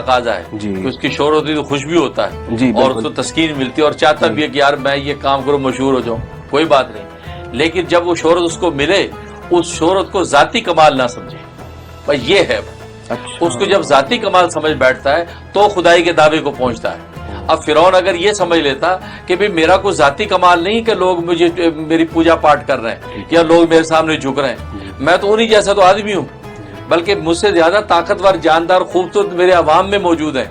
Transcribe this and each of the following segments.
تقاضا ہے جی کہ اس کی شہرت ہوتی تو خوش بھی ہوتا ہے جی اور اس کو تسکین ملتی ہے اور چاہتا بھی ہے کہ یار میں یہ کام کروں مشہور ہو جاؤں، کوئی بات نہیں، لیکن جب وہ شہرت اس کو ملے اس شہرت کو ذاتی کمال نہ سمجھے، بھائی یہ ہے اس کو جب ذاتی کمال سمجھ بیٹھتا ہے تو خدائی کے دعوے کو پہنچتا ہے۔ اب فرعون اگر یہ سمجھ لیتا کہ بھی میرا کوئی ذاتی کمال نہیں کہ لوگ مجھے میری پوجا پاٹ کر رہے ہیں یا لوگ میرے سامنے جھک رہے ہیں، میں تو انہی جیسا تو آدمی ہوں، بلکہ مجھ سے زیادہ طاقتور، جاندار، خوبصورت میرے عوام میں موجود ہیں،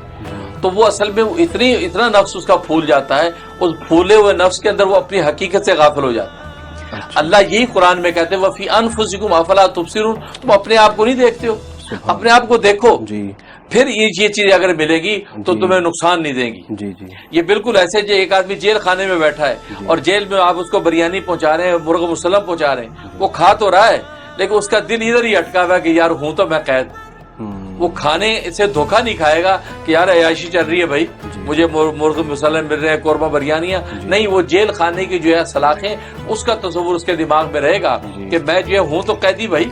تو وہ اصل میں اتنا نفس اس کا پھول جاتا ہے، اس پھولے ہوئے نفس کے اندر وہ اپنی حقیقت سے غافل ہو جاتا ہے۔ اللہ یہی قرآن میں کہتے ہیں وَفِي أَنفُسِكُمْ أَفَلَا تُبْصِرُونَ، تم اپنے آپ کو نہیں دیکھتے ہو، اپنے آپ کو دیکھو جی پھر یہ چیز اگر ملے گی تو تمہیں نقصان نہیں دیں گی۔ جی جی یہ بالکل ایسے جو ایک آدمی جیل خانے میں بیٹھا ہے اور جیل میں آپ اس کو بریانی پہنچا رہے ہیں، مرغ مسلم پہنچا رہے ہیں، وہ کھا تو رہا ہے لیکن اس کا دل ادھر ہی اٹکا ہوا ہے کہ یار ہوں تو میں قید، وہ کھانے سے دھوکہ نہیں کھائے گا کہ یار عیاشی چل رہی ہے بھائی مجھے مرغ مسلم مل رہے ہیں، قورمہ بریانیاں، نہیں، وہ جیل خانے کی جو ہے سلاخیں اس کا تصور اس کے دماغ میں رہے گا کہ میں جو ہے ہوں تو قیدی بھائی،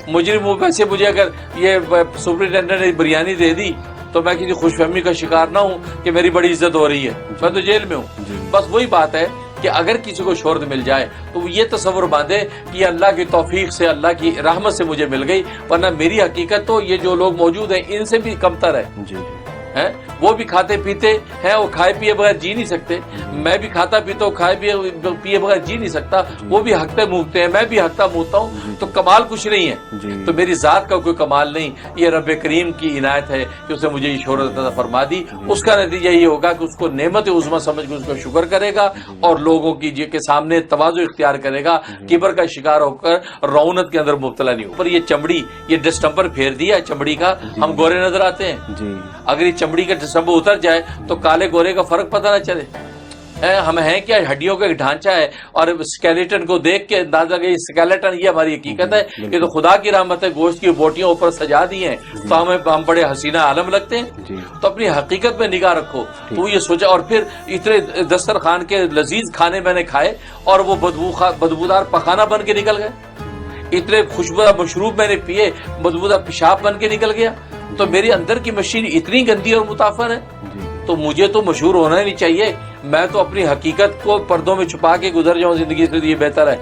مجرم ہوں، ویسے مجھے اگر یہ سپرنٹینڈنٹ نے بریانی دے دی تو میں کسی خوش فہمی کا شکار نہ ہوں کہ میری بڑی عزت ہو رہی ہے، میں تو جیل میں ہوں۔ بس وہی بات ہے کہ اگر کسی کو شہرت مل جائے تو وہ یہ تصور باندھے کہ یہ اللہ کی توفیق سے، اللہ کی رحمت سے مجھے مل گئی، ورنہ میری حقیقت تو یہ جو لوگ موجود ہیں ان سے بھی کمتر ہے۔ وہ بھی کھاتے پیتے ہیں، وہ کھائے پیے بغیر جی نہیں سکتے، میں بھی کھاتا پیتا ہوں، کھائے پیے بغیر جی نہیں سکتا، وہ بھی ہکتے موکتے ہیں، میں بھی ہکتا موکتا ہوں، تو کمال کچھ نہیں ہے، تو میری ذات کا کوئی کمال نہیں، یہ رب کریم کی عنایت ہے کہ اس نے مجھے یہ شہرت عطا فرما دی۔ اس کا نتیجہ یہ ہوگا کہ اس کو نعمت عظمیٰ سمجھ کے اس کو شکر کرے گا اور لوگوں کی کے سامنے تواضع اختیار کرے گا، کبر کا شکار ہو کر رعونت کے اندر مبتلا نہیں ہوگا۔ پر یہ چمڑی، یہ ڈسٹمبر پھیر دیا چمڑی کا، ہم گورے نظر آتے ہیں، اگر یہ چمڑی کا ڈسٹمبر اتر جائے تو کالے گورے کا فرق پتہ نہ چلے۔ ہم ہیں کیا، ہڈیوں کا ایک ڈھانچہ ہے، اور اسکیلیٹن کو دیکھ کے اندازہ کہ اسکیلیٹن یہ ہماری حقیقت ہے، یہ تو خدا کی رحمت ہے، گوشت کی بوٹیاں اوپر سجا دی ہیں تو ہم بڑے حسینہ عالم لگتے ہیں، تو اپنی حقیقت میں نگاہ رکھو۔ تو یہ سوچا، اور پھر اتنے دسترخوان کے لذیذ کھانے میں نے کھائے اور وہ بدبودار پخانہ بن کے نکل گئے، اتنے خوشبودار مشروب میں نے پیے، بدبودار پیشاب بن کے نکل گیا، تو میری اندر کی مشین اتنی گندی اور متعفن ہے، تو مجھے تو مشہور ہونا ہی نہیں چاہیے، میں تو اپنی حقیقت کو پردوں میں چھپا کے گزر جاؤں زندگی سے، یہ بہتر ہے۔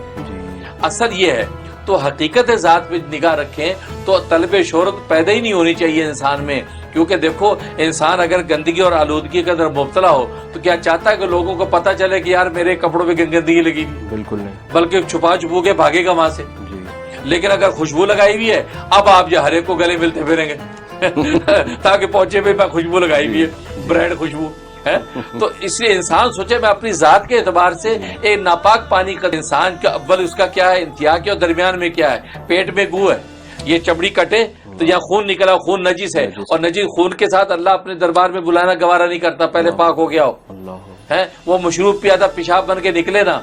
اصل یہ ہے، تو حقیقت ذات پہ نگاہ رکھیں تو طلب شہرت پیدا ہی نہیں ہونی چاہیے انسان میں، کیونکہ دیکھو انسان اگر گندگی اور آلودگی کے اندر مبتلا ہو تو کیا چاہتا ہے کہ لوگوں کو پتہ چلے کہ یار میرے کپڑوں پہ گندگی لگی ہوئی؟ بالکل نہیں، بلکہ چھپا چھپو کے بھاگے گا وہاں سے۔ لیکن اگر خوشبو لگائی ہوئی ہے، اب آپ جو ہر ایک کو گلے ملتے پھریں گے تاکہ پہنچے بھی میں خوشبو لگائی ہوئی ہے، برانڈ خوشبو ہے۔ تو اس لیے انسان سوچے میں اپنی ذات کے اعتبار سے ایک ناپاک پانی کا انسان کا اول اس کا کیا ہے، انتہا کیا، اور درمیان میں کیا ہے، پیٹ میں گو ہے، یہ چمڑی کٹے تو یہاں خون نکلا، خون نجس ہے، اور نجس خون کے ساتھ اللہ اپنے دربار میں بلانا گوارا نہیں کرتا، پہلے پاک ہو گیا ہو ہے، وہ مشروب پیادہ پیشاب بن کے نکلے نا،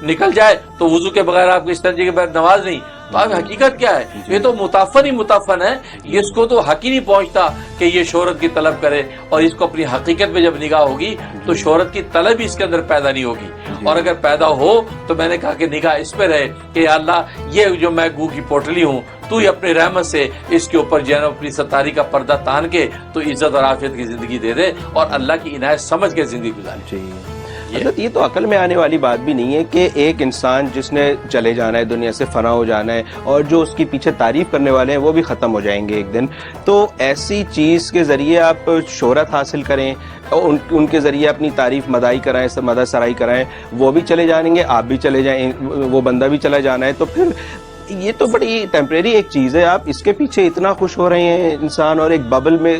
نکل جائے تو وضو کے بغیر آپ کو اس طرح کے بغیر نماز نہیں، تو اب حقیقت کیا ہے، یہ تو متعفن ہی متعفن ہے، اس کو تو حق ہی نہیں پہنچتا کہ یہ شہرت کی طلب کرے، اور اس کو اپنی حقیقت میں جب نگاہ ہوگی تو شہرت کی طلب اس کے اندر پیدا نہیں ہوگی، اور اگر پیدا ہو تو میں نے کہا کہ نگاہ اس پہ رہے کہ یا اللہ یہ جو میں گو کی پوٹلی ہوں، تو ہی اپنی رحمت سے اس کے اوپر جو ہے اپنی ستاری کا پردہ تان کے تو عزت اور عافیت کی زندگی دے دے، اور اللہ کی عنایت سمجھ کے زندگی گزارے۔ حضرت یہ تو عقل میں آنے والی بات بھی نہیں ہے کہ ایک انسان جس نے چلے جانا ہے، دنیا سے فنا ہو جانا ہے، اور جو اس کے پیچھے تعریف کرنے والے ہیں وہ بھی ختم ہو جائیں گے ایک دن، تو ایسی چیز کے ذریعے آپ شہرت حاصل کریں، ان کے ذریعے اپنی تعریف مدائی کرائیں، مدح سرائی کرائیں، وہ بھی چلے جائیں گے، آپ بھی چلے جائیں، وہ بندہ بھی چلا جانا ہے، تو پھر یہ تو بڑی ٹیمپریری ایک چیز ہے، آپ اس کے پیچھے اتنا خوش ہو رہے ہیں انسان، اور ایک ببل میں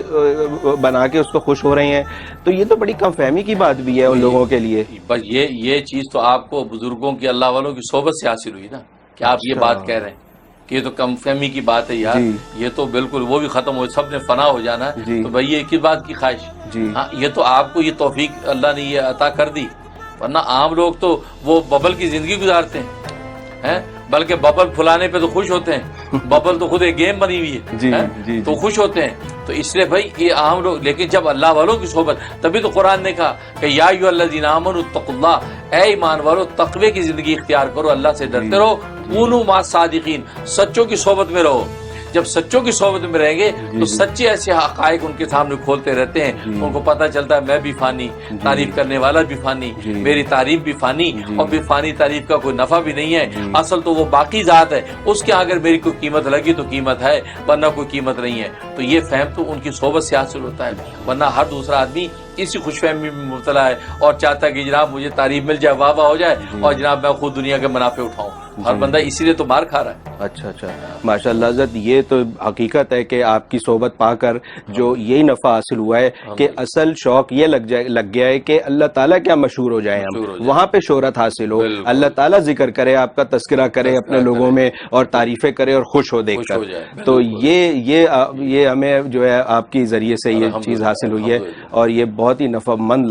بنا کے اس کو خوش ہو رہے ہیں، تو یہ تو بڑی کم فہمی کی بات بھی ہے ان لوگوں کے لیے۔ بس یہ چیز تو آپ کو بزرگوں کی، اللہ والوں کی صحبت سے حاصل ہوئی نا، کہ آپ یہ بات کہہ رہے ہیں کہ یہ تو کم فہمی کی بات ہے یار، یہ تو بالکل وہ بھی ختم ہو، سب نے فنا ہو جانا ہے، تو بھائی یہ کس بات کی خواہش، ہاں یہ تو آپ کو یہ توفیق اللہ نے یہ عطا کر دی، ورنہ عام لوگ تو وہ ببل کی زندگی گزارتے ہیں، بلکہ ببل پھلانے پہ تو خوش ہوتے ہیں، ببل تو خود ایک گیم بنی ہوئی ہے، تو خوش ہوتے ہیں، تو اس لیے بھائی یہ عام لوگ، لیکن جب اللہ والوں کی صحبت، تبھی تو قرآن نے کہا کہ یا ایھا الذین آمنوا اتقوا اللہ، اے ایمان والو تقوی کی زندگی اختیار کرو، اللہ سے ڈرتے رہو، کونوا مع الصادقین، سچوں کی صحبت میں رہو، جب سچوں کی صحبت میں رہیں گے تو سچے ایسے حقائق ان کے سامنے کھولتے رہتے ہیں، ان کو پتہ چلتا ہے میں بھی فانی، تعریف کرنے والا بھی فانی، میری تعریف بھی فانی، اور بھی فانی تعریف کا کوئی نفع بھی نہیں ہے، اصل تو وہ باقی ذات ہے، اس کے اگر میری کوئی قیمت لگی تو قیمت ہے، ورنہ کوئی قیمت نہیں ہے۔ تو یہ فہم تو ان کی صحبت سے حاصل ہوتا ہے، ورنہ ہر دوسرا آدمی اسی خوش فہمی میں مبتلا ہے اور چاہتا ہے کہ جناب مجھے تعریف مل جائے، واہ واہ ہو جائے، اور جناب میں خود دنیا کے منافع اٹھاؤں۔ ہر بندہ اسی لیے تو مار کھا رہا ہے۔ اچھا اچھا، ماشاء اللہ حضرت، یہ تو حقیقت ہے کہ آپ کی صحبت پا کر جو یہی نفع حاصل ہوا ہے کہ اصل شوق یہ لگ گیا ہے کہ اللہ تعالیٰ کیا مشہور ہو جائے، ہم وہاں پہ شہرت حاصل ہو، اللہ تعالیٰ ذکر کرے، آپ کا تذکرہ کرے اپنے لوگوں میں اور تعریفیں کرے اور خوش ہو دیکھ کر۔ تو یہ ہمیں جو ہے آپ کی ذریعے سے یہ چیز حاصل ہوئی ہے اور یہ بہت ہی نفع مند